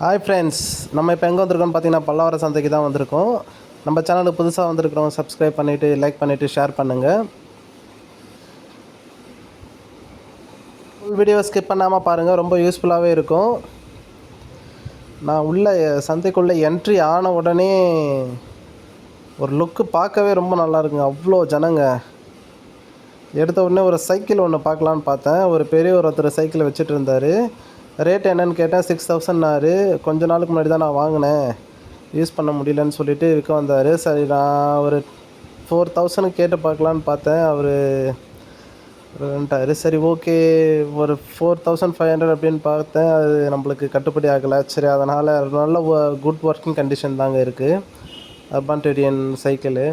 Hi friends, நம்ம இப்போ எங்கே வந்திருக்கோம்னு பார்த்தீங்கன்னா பல்லவர சந்தைக்கு தான் வந்திருக்கோம். நம்ம சேனலுக்கு புதுசாக வந்திருக்கிறோம், சப்ஸ்கிரைப் பண்ணிவிட்டு லைக் பண்ணிவிட்டு ஷேர் பண்ணுங்கள். ஃபுல் வீடியோ ஸ்கிப் பண்ணாமல் பாருங்கள், ரொம்ப யூஸ்ஃபுல்லாகவே இருக்கும். நான் உள்ள சந்தைக்குள்ளே என்ட்ரி ஆன உடனே ஒரு லுக்கு பார்க்கவே ரொம்ப நல்லா இருக்குங்க. அவ்வளோ ஜனங்க. எடுத்த உடனே ஒரு சைக்கிள் ஒன்று பார்க்கலான்னு பார்த்தேன். ஒரு பெரிய ஒருத்தர் சைக்கிளை வச்சுட்டு இருந்தார். ரேட் என்னென்னு கேட்டேன். 6000 கொஞ்ச நாளுக்கு முன்னாடி தான் நான் வாங்கினேன், யூஸ் பண்ண முடியலன்னு சொல்லிவிட்டு விற்க வந்தார். சரி, நான் ஒரு 4000 கேட்டு பார்க்கலான்னு பார்த்தேன். அவர் வந்துட்டார். சரி, ஓகே, ஒரு 4500 அப்படின்னு பார்த்தேன். அது நம்மளுக்கு கட்டுப்படி ஆகலை. சரி, அதனால் நல்ல குட் ஒர்க்கிங் கண்டிஷன் தாங்க இருக்குது அர்பான் டெடியன் சைக்கிளு.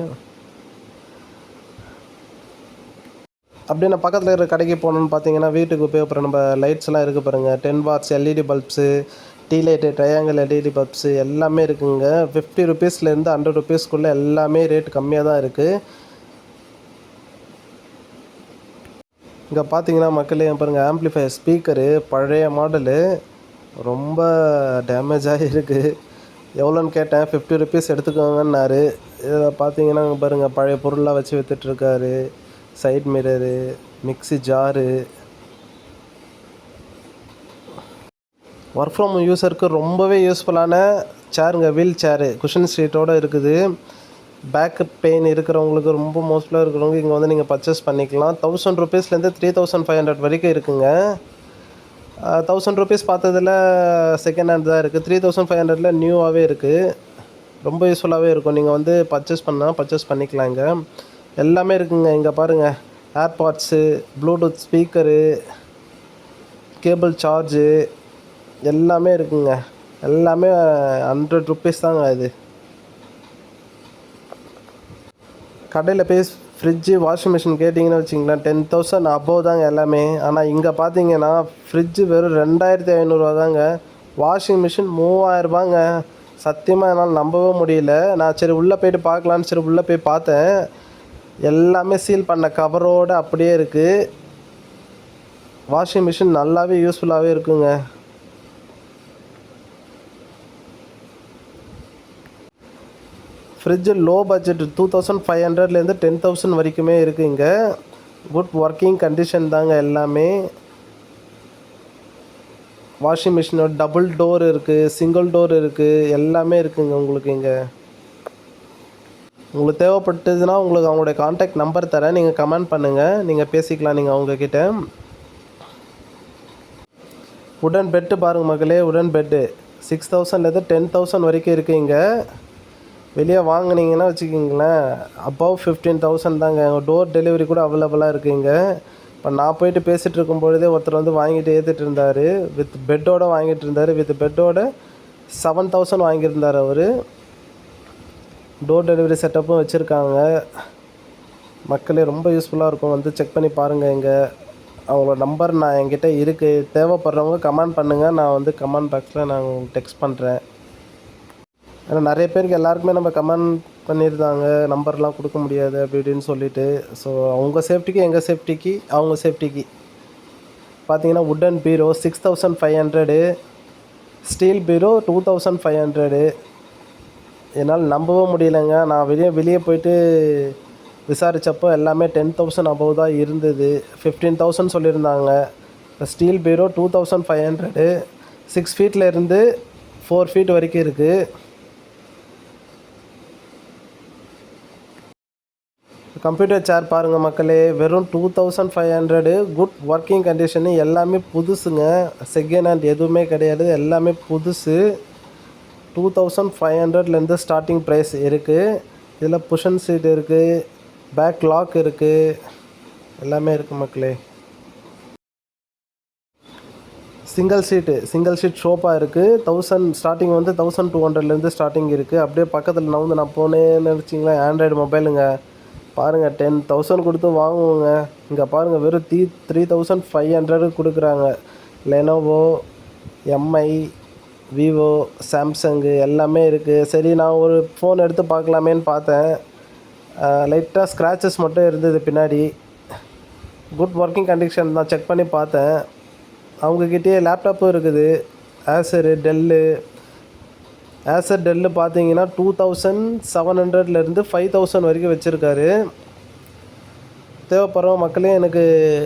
அப்படியே நான் பக்கத்தில் இருக்கிற கடைக்கு போகணுன்னு பார்த்தீங்கன்னா, வீட்டுக்கு உபயோகப்படுற நம்ம லைட்ஸ்லாம் இருக்குது பாருங்கள். 10 watts LED bulbs, T light, triangle LED bulbs எல்லாமே இருக்குதுங்க. 50 ருபீஸ்லேருந்து 100 ருபீஸ்க்குள்ளே எல்லாமே ரேட் கம்மியாக தான் இருக்குது. இங்கே பார்த்தீங்கன்னா மக்களே பாருங்கள், ஆம்ப்ளிஃபையர் ஸ்பீக்கரு பழைய மாடலு, ரொம்ப டேமேஜ் ஆகிருக்கு. எவ்வளோன்னு கேட்டேன். 50 ருபீஸ் எடுத்துக்கோங்கன்னாரு. இதில் பார்த்தீங்கன்னா பாருங்கள், பழைய பொருளாக வச்சு விற்றுட்ருக்காரு. Side mirror, mixie jar. Work from யூஸருக்கு ரொம்பவே யூஸ்ஃபுல்லான சேருங்க. வீல் சேரு குஷன் சீட்டோடு இருக்குது. பேக் பெயின் இருக்கிறவங்களுக்கு, ரொம்ப மோஸ்ட்ஃபுல்லாக இருக்கிறவங்க இங்கே வந்து நீங்கள் பர்ச்சேஸ் பண்ணிக்கலாம். 1000 ருபீஸ்லேருந்து 3500 வரைக்கும் இருக்குங்க. 1000 ருபீஸ் பார்த்ததில் செகண்ட் ஹேண்ட் தான் இருக்குது. 3500 நியூவாகவே இருக்குது. ரொம்ப யூஸ்ஃபுல்லாகவே இருக்கும். நீங்கள் வந்து பர்ச்சேஸ் பண்ணிக்கலாம். இங்கே எல்லாமே இருக்குங்க. இங்கே பாருங்கள், AirPods, Bluetooth speaker, cable charge எல்லாமே இருக்குங்க. எல்லாமே 100 ருபீஸ் தாங்க. இது கடையில் போய் ஃப்ரிட்ஜு, வாஷிங் மிஷின் கேட்டிங்கன்னு வச்சிங்களேன், 10,000 அபோவ் தாங்க எல்லாமே. ஆனால் இங்கே பார்த்தீங்கன்னா ஃப்ரிட்ஜு வெறும் 2500 தாங்க. வாஷிங் மிஷின் 3000 சத்தியமாக என்னால் நம்பவே முடியல. நான் சரி உள்ளே போய்ட்டு பார்க்கலான்னு சரி உள்ளே போய் பார்த்தேன். எல்லாமே சீல் பண்ண கவரோடு அப்படியே இருக்குது. வாஷிங் மிஷின் நல்லாவே யூஸ்ஃபுல்லாகவே இருக்குங்க. ஃப்ரிட்ஜு லோ பட்ஜெட் 2500லேருந்து 10,000 வரைக்குமே இருக்குது. இங்கே குட் ஒர்க்கிங் கண்டிஷன் தாங்க எல்லாமே. வாஷிங் மிஷினோட டபுள் டோர் இருக்குது, சிங்கிள் டோர் இருக்குது, எல்லாமே இருக்குங்க உங்களுக்கு. இங்கே உங்களுக்கு தேவைப்பட்டதுன்னா உங்களுக்கு அவங்களுடைய கான்டாக்ட் நம்பர் தரேன், நீங்கள் கமெண்ட் பண்ணுங்கள், நீங்கள் பேசிக்கலாம் நீங்கள் அவங்கக்கிட்ட. உடன் பெட்டு பாருங்கள் மக்களே, உடன் பெட்டு 6000லேருந்து 10,000 வரைக்கும் இருக்குது. இங்கே வெளியே வாங்கினீங்கன்னா வச்சுக்கிங்களேன், அபவ் 15,000 தாங்க. டோர் டெலிவரி கூட அவைலபிளாக இருக்குது இங்கே. இப்போ நான் போயிட்டு பேசிகிட்டு இருக்கும் பொழுதே ஒருத்தர் வந்து வாங்கிட்டு ஏற்றிட்டு இருந்தார். வித் பெட்டோடு வாங்கிட்டு இருந்தார். வித் பெட்டோட 7000 வாங்கியிருந்தார் அவர். டோர் டெலிவரி செட்டப்பும் வச்சுருக்காங்க. மக்களே ரொம்ப யூஸ்ஃபுல்லாக இருக்கும். வந்து செக் பண்ணி பாருங்கள். இங்கே அவங்களோட நம்பர் நான் என்கிட்ட இருக்குது. தேவைப்படுறவங்க கமெண்ட் பண்ணுங்கள். நான் வந்து கமெண்ட் பாக்ஸில் நான் உங்களுக்கு டெக்ஸ்ட் பண்ணுறேன். ஏன்னா நிறைய பேருக்கு எல்லாருக்குமே நம்ம கமெண்ட் பண்ணியிருந்தாங்க, நம்பர்லாம் கொடுக்க முடியாது அப்படி இப்படின்னு சொல்லிவிட்டு. ஸோ அவங்க சேஃப்டிக்கு, எங்கள் சேஃப்டிக்கு, அவங்க சேஃப்டிக்கு பார்த்தீங்கன்னா உட்டன் பீரோ 6500, ஸ்டீல் பீரோ 2500. என்னால் நம்பவே முடியலைங்க. நான் வெளியே போயிட்டு விசாரித்தப்போ எல்லாமே 10,000 அபவ் தான் இருந்தது. 15,000 சொல்லியிருந்தாங்க. ஸ்டீல் பீரோ 2500, 6 ஃபீட்டில் இருந்து 4 ஃபீட் வரைக்கும் இருக்குது. கம்ப்யூட்டர் சேர் பாருங்கள் மக்களே, வெறும் 2500. குட் ஒர்க்கிங் கண்டிஷனு, எல்லாமே புதுசுங்க. செகண்ட் ஹேண்ட் எதுவுமே கிடையாது, எல்லாமே புதுசு. 2500லேருந்து ஸ்டார்டிங் ப்ரைஸ் இருக்குது. இதில் புஷன் சீட் இருக்குது, பேக் லாக் இருக்குது, எல்லாமே இருக்குது மக்களே. சிங்கிள் சீட் ஷோப்பாக இருக்குது. 1000 ஸ்டார்டிங் வந்து 1200லேருந்து ஸ்டார்டிங் இருக்குது. அப்படியே பக்கத்தில் நான் போனேன்னு வச்சிங்களேன், ஆண்ட்ராய்டு மொபைலுங்க பாருங்கள், 10,000 கொடுத்து வாங்குவோங்க. இங்கே பாருங்கள், வெறும் 3500 கொடுக்குறாங்க. லெனோவோ, எம்ஐ, விவோ, சாம்சங்கு எல்லாமே இருக்குது. சரி, நான் ஒரு ஃபோன் எடுத்து பார்க்கலாமேன்னு பார்த்தேன். லைட்டாக ஸ்க்ராச்சஸ் மட்டும் இருந்தது பின்னாடி. குட் ஒர்க்கிங் கண்டிஷன் தான், செக் பண்ணி பார்த்தேன். அவங்கக்கிட்டே லேப்டாப்பும் இருக்குது. ஆசரு, டெல்லு, ஆசர் டெல்லு பார்த்தீங்கன்னா 2700 5000 வரைக்கும் வச்சுருக்காரு. தேவைப்படுற மக்களே எனக்கு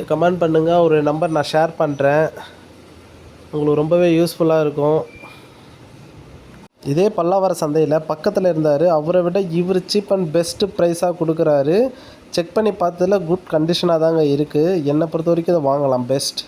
கமெண்ட் பண்ணுங்கள், ஒரு நம்பர் நான் ஷேர் பண்ணுறேன், உங்களுக்கு ரொம்பவே யூஸ்ஃபுல்லாக இருக்கும். இதே பல்லாவரம் சந்தையில் பக்கத்தில் இருந்தார், அவரை விட இவர் சீப் அண்ட் பெஸ்ட்டு ப்ரைஸாக கொடுக்குறாரு. செக் பண்ணி பார்த்ததில் குட் கண்டிஷனாக தாங்க இருக்குது. என்னை பொறுத்த வரைக்கும் இதை வாங்கலாம், பெஸ்ட்.